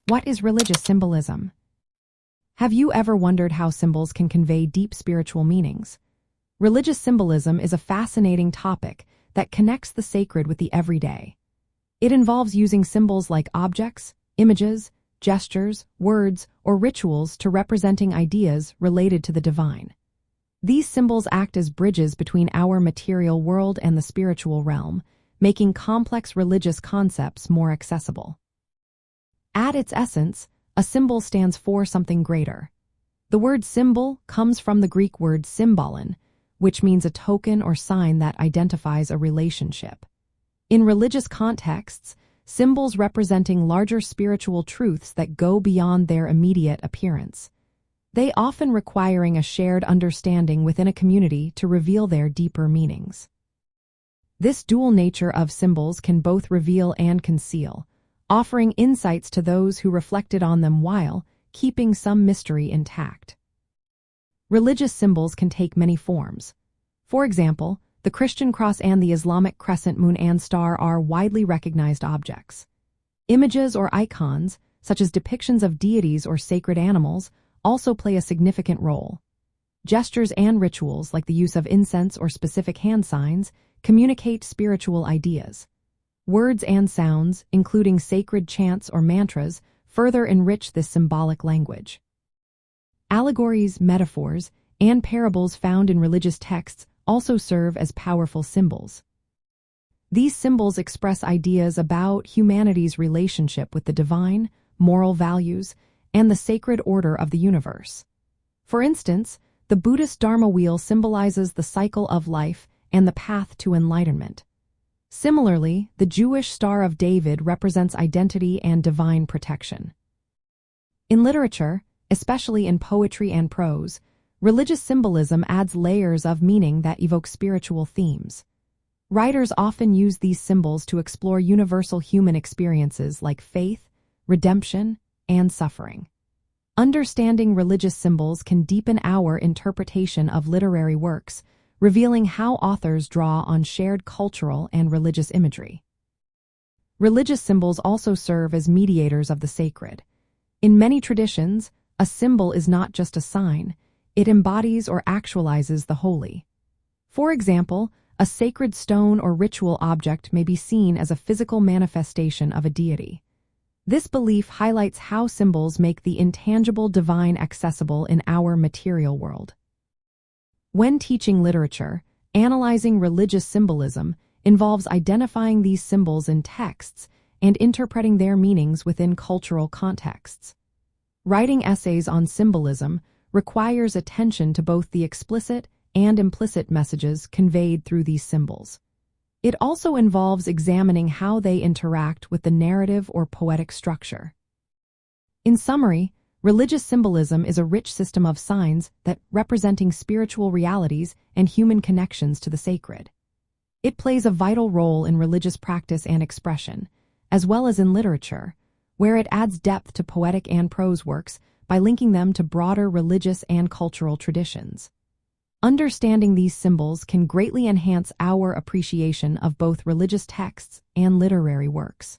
What is religious symbolism? Have you ever wondered how symbols can convey deep spiritual meanings? Religious symbolism is a fascinating topic that connects the sacred with the everyday. It involves using symbols like objects, images, gestures, words, or rituals to representing ideas related to the divine. These symbols act as bridges between our material world and the spiritual realm, making complex religious concepts more accessible. At its essence, a symbol stands for something greater. The word symbol comes from the Greek word symbolon, which means a token or sign that identifies a relationship. In religious contexts, symbols representing larger spiritual truths that go beyond their immediate appearance. They often requiring a shared understanding within a community to reveal their deeper meanings. This dual nature of symbols can both reveal and conceal, offering insights to those who reflected on them while keeping some mystery intact. Religious symbols can take many forms. For example, the Christian cross and the Islamic crescent moon and star are widely recognized objects. Images or icons, such as depictions of deities or sacred animals, also play a significant role. Gestures and rituals, like the use of incense or specific hand signs, communicate spiritual ideas. Words and sounds, including sacred chants or mantras, further enrich this symbolic language. Allegories, metaphors, and parables found in religious texts also serve as powerful symbols. These symbols express ideas about humanity's relationship with the divine, moral values, and the sacred order of the universe. For instance, the Buddhist Dharma wheel symbolizes the cycle of life and the path to enlightenment. Similarly, the Jewish Star of David represents identity and divine protection. In literature, especially in poetry and prose, religious symbolism adds layers of meaning that evoke spiritual themes. Writers often use these symbols to explore universal human experiences like faith, redemption, and suffering. Understanding religious symbols can deepen our interpretation of literary works, revealing how authors draw on shared cultural and religious imagery. Religious symbols also serve as mediators of the sacred. In many traditions, a symbol is not just a sign, it embodies or actualizes the holy. For example, a sacred stone or ritual object may be seen as a physical manifestation of a deity. This belief highlights how symbols make the intangible divine accessible in our material world. When teaching literature, analyzing religious symbolism involves identifying these symbols in texts and interpreting their meanings within cultural contexts. Writing essays on symbolism requires attention to both the explicit and implicit messages conveyed through these symbols. It also involves examining how they interact with the narrative or poetic structure. In summary, religious symbolism is a rich system of signs that representing spiritual realities and human connections to the sacred. It plays a vital role in religious practice and expression, as well as in literature, where it adds depth to poetic and prose works by linking them to broader religious and cultural traditions. Understanding these symbols can greatly enhance our appreciation of both religious texts and literary works.